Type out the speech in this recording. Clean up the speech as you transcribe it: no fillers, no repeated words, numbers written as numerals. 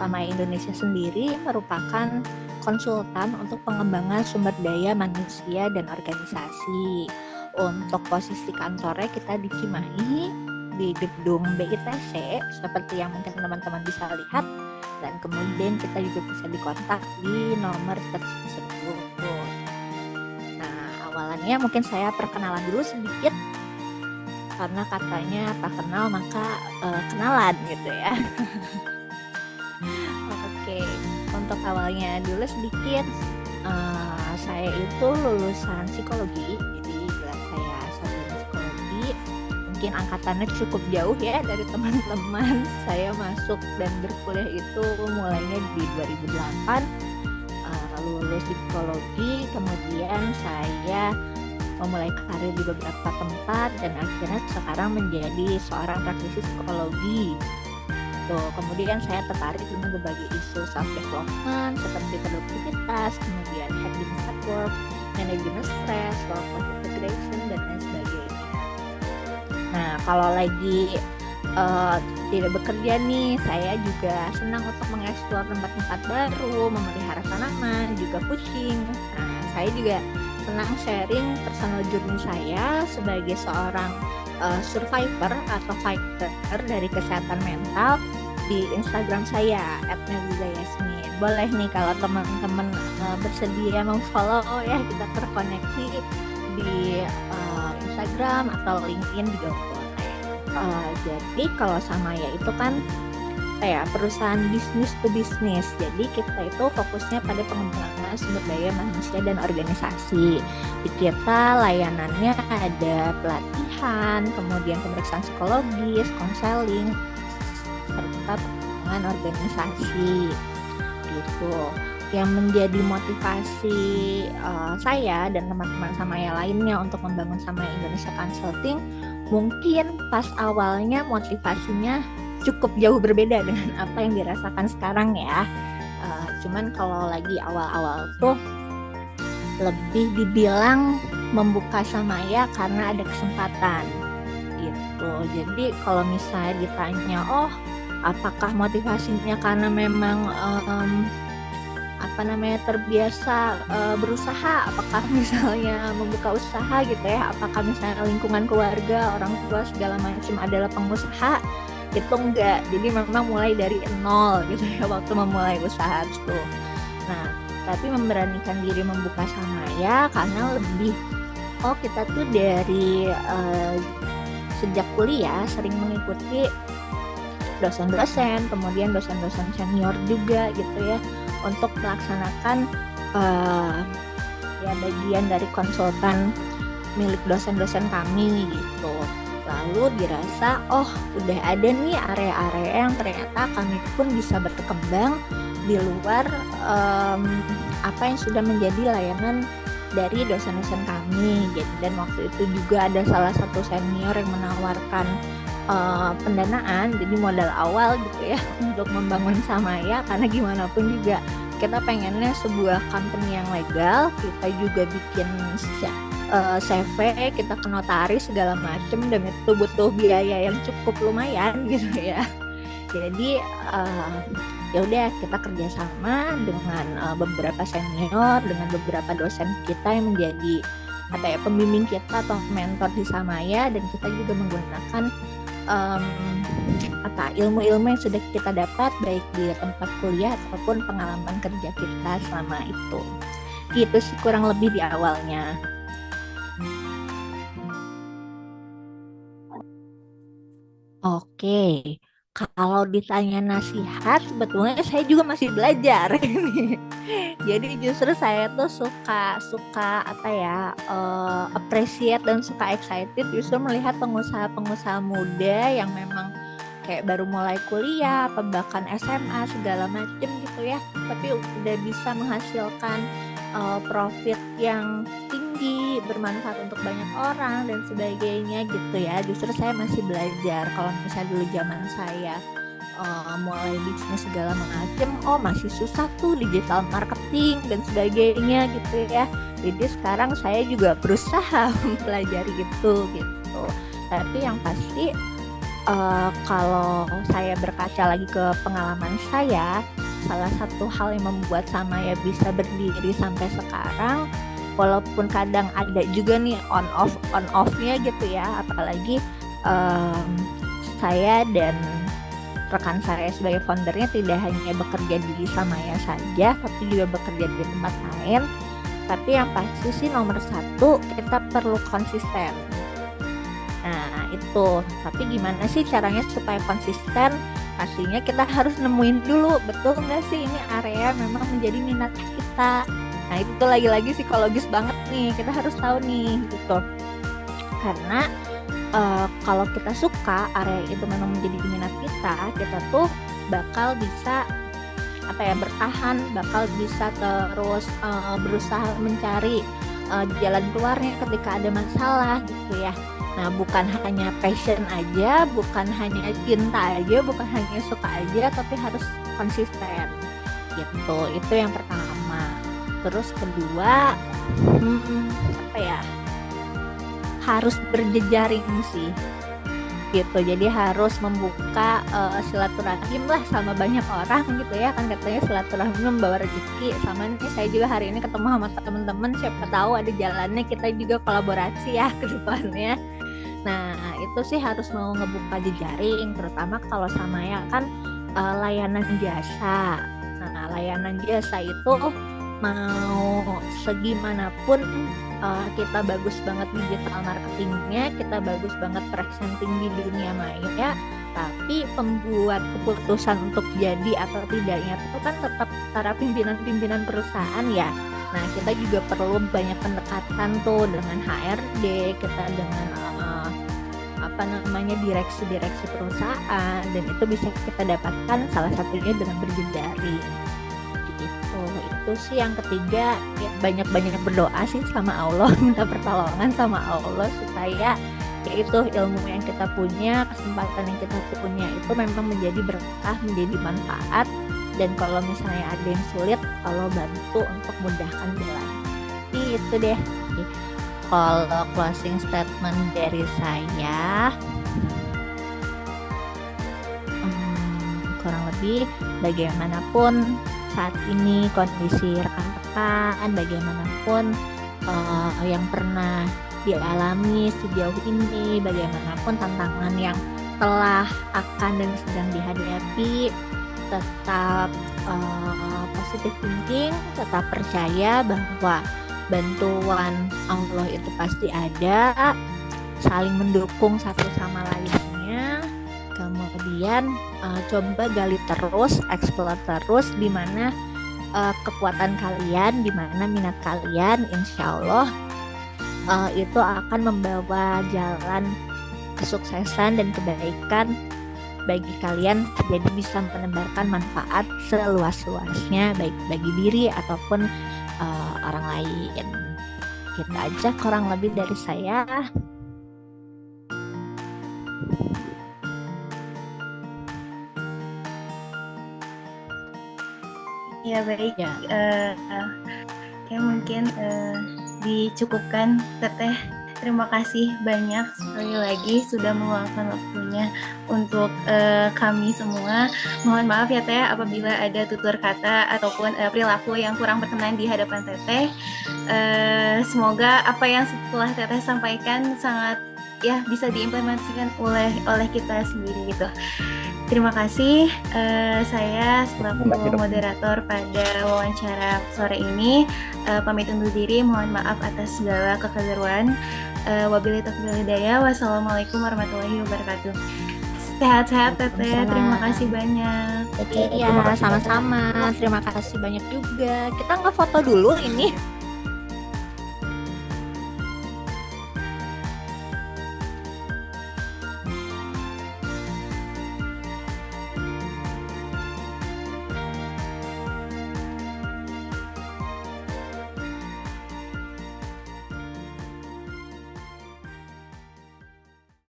Sama Indonesia sendiri merupakan konsultan untuk pengembangan sumber daya manusia dan organisasi. Untuk posisi kantornya kita di Cimahi, di gedung BITC, seperti yang mungkin teman-teman bisa lihat, dan kemudian kita juga bisa dikontak di nomor tersebut. Nah, awalannya mungkin saya perkenalan dulu sedikit, karena katanya tak kenal maka kenalan gitu ya. Oke, untuk awalnya dulu sedikit, saya itu lulusan psikologi, jadi gelar saya sarjana psikologi. Mungkin angkatannya cukup jauh ya dari teman-teman. Saya masuk dan berkuliah itu mulainya di 2008, lulus psikologi, kemudian saya memulai karir di beberapa tempat dan akhirnya sekarang menjadi seorang praktisi psikologi. Kemudian saya tertarik dengan berbagai isu self development seperti produktivitas, kemudian happiness at work, manajemen stres, work integration dan lain sebagainya. Nah, kalau lagi tidak bekerja nih, saya juga senang untuk mengeksplor tempat-tempat baru, memelihara tanaman, juga kucing. Nah, saya juga senang sharing personal journey saya sebagai seorang survivor atau fighter dari kesehatan mental di Instagram saya @nabizayasmin. Boleh nih kalau teman-teman bersedia memfollow ya, kita terkoneksi di Instagram atau LinkedIn juga boleh. Jadi kalau Samaya itu kan perusahaan bisnis to bisnis. Jadi kita itu fokusnya pada pengembangan sumber daya manusia dan organisasi. Di kita layanannya ada pelatihan, kemudian pemeriksaan psikologis, konseling, serta pengembangan organisasi gitu. Yang menjadi motivasi saya dan teman-teman Samaya lainnya untuk membangun Samaya Indonesia Consulting, mungkin pas awalnya motivasinya cukup jauh berbeda dengan apa yang dirasakan sekarang ya. Cuman kalau lagi awal-awal tuh lebih dibilang membuka Samaya karena ada kesempatan gitu. Jadi kalau misalnya ditanya, apakah motivasinya karena memang terbiasa berusaha, apakah misalnya membuka usaha gitu ya, apakah misalnya lingkungan keluarga, orang tua segala macam adalah pengusaha, itu enggak. Jadi memang mulai dari nol gitu ya waktu memulai usaha itu. Nah, tapi memberanikan diri membuka Samaya karena lebih kita tuh dari sejak kuliah sering mengikuti dosen-dosen, kemudian dosen-dosen senior juga gitu ya, untuk melaksanakan bagian dari konsultan milik dosen-dosen kami gitu. Lalu dirasa udah ada nih area-area yang ternyata kami pun bisa berkembang di luar apa yang sudah menjadi layanan dari dosen-dosen kami gitu. Dan waktu itu juga ada salah satu senior yang menawarkan pendanaan, jadi modal awal gitu ya untuk membangun Samaya, karena gimana pun juga kita pengennya sebuah company yang legal, kita juga bikin CV, kita ke notaris segala macem, dan itu butuh biaya yang cukup lumayan gitu ya. Jadi ya udah, kita kerjasama dengan beberapa senior, dengan beberapa dosen kita yang menjadi pembimbing kita atau mentor di Samaya, dan kita juga menggunakan ilmu-ilmu yang sudah kita dapat baik di tempat kuliah ataupun pengalaman kerja kita selama itu. Gitu sih kurang lebih di awalnya. Oke, kalau ditanya nasihat, sebetulnya saya juga masih belajar ini. Jadi justru saya tuh suka appreciate dan suka excited justru melihat pengusaha-pengusaha muda yang memang kayak baru mulai kuliah, atau bahkan SMA segala macem gitu ya, tapi udah bisa menghasilkan profit yang tinggi, bermanfaat untuk banyak orang dan sebagainya gitu ya. Justru saya masih belajar. Kalau misalnya dulu zaman saya mulai bisnis segala macam, masih susah tuh digital marketing dan sebagainya gitu ya. Jadi sekarang saya juga berusaha mempelajari itu gitu. Tapi yang pasti kalau saya berkaca lagi ke pengalaman saya, salah satu hal yang membuat Samaya bisa berdiri sampai sekarang, walaupun kadang ada juga nih on offnya gitu ya, apalagi em, saya dan rekan saya sebagai foundernya tidak hanya bekerja di Samaya saja, tapi juga bekerja di tempat lain. Tapi yang pasti sih nomor satu kita perlu konsisten. Nah itu, tapi gimana sih caranya supaya konsisten? Pastinya kita harus nemuin dulu, betul nggak sih ini area memang menjadi minat kita. Nah itu lagi-lagi psikologis banget nih, kita harus tahu nih gitu. Karena kalau kita suka area itu memang menjadi minat kita, kita tuh bakal bisa apa ya, bertahan, bakal bisa terus berusaha mencari jalan keluarnya ketika ada masalah gitu ya. Nah, bukan hanya passion aja, bukan hanya cinta aja, bukan hanya suka aja, tapi harus konsisten gitu. Itu yang pertama. Terus kedua, apa ya? Harus berjejaring sih gitu. Jadi harus membuka silaturahim lah sama banyak orang gitu ya, kan katanya silaturahim membawa rezeki. Sama nih saya juga hari ini ketemu sama teman-teman, siapa tahu ada jalannya kita juga kolaborasi ya ke depannya. Nah itu sih harus mau ngebuka jejaring, terutama kalau sama ya kan layanan jasa. Nah layanan jasa itu mau segimanapun kita bagus banget digital marketingnya, kita bagus banget presenting di dunia maya, tapi pembuat keputusan untuk jadi atau tidaknya itu kan tetap para pimpinan-pimpinan perusahaan ya. Nah kita juga perlu banyak pendekatan tuh dengan HRD, kita dengan apa namanya direksi-direksi perusahaan, dan itu bisa kita dapatkan salah satunya dengan berjejaring. Itu sih yang ketiga, ya banyak-banyak berdoa sih sama Allah, minta pertolongan sama Allah supaya yaitu ilmu yang kita punya, kesempatan yang kita punya itu memang menjadi berkah, menjadi manfaat, dan kalau misalnya ada yang sulit, Allah bantu untuk mudahkan jalan. Itu deh. Kalau closing statement dari saya, kurang lebih bagaimanapun saat ini kondisi rekan-rekan, bagaimanapun yang pernah dialami sejauh ini, bagaimanapun tantangan yang telah, akan, dan sedang dihadapi, tetap positive thinking, tetap percaya bahwa bantuan Allah itu pasti ada, saling mendukung satu sama lainnya. Kemudian coba gali terus, explore terus di mana kekuatan kalian, di mana minat kalian, insya Allah itu akan membawa jalan kesuksesan dan kebaikan bagi kalian, jadi bisa menebarkan manfaat seluas-luasnya baik bagi diri ataupun orang lain. Gitu aja kurang lebih dari saya. Ya baik, ya mungkin dicukupkan Teteh. Terima kasih banyak sekali lagi sudah meluangkan waktunya untuk kami semua. Mohon maaf ya Teh apabila ada tutur kata ataupun perilaku yang kurang berkenan di hadapan Teteh. Semoga apa yang setelah Teteh sampaikan sangat ya bisa diimplementasikan oleh kita sendiri gitu. Terima kasih, saya selaku moderator pada wawancara sore ini pamit undur diri, mohon maaf atas segala kekeliruan. Wabillahi taufiq wal hidayah. Wassalamualaikum warahmatullahi wabarakatuh. Sehat-sehat Teteh, terima kasih banyak. Iya, sama-sama. Terima kasih banyak juga. Kita nggak foto dulu ini.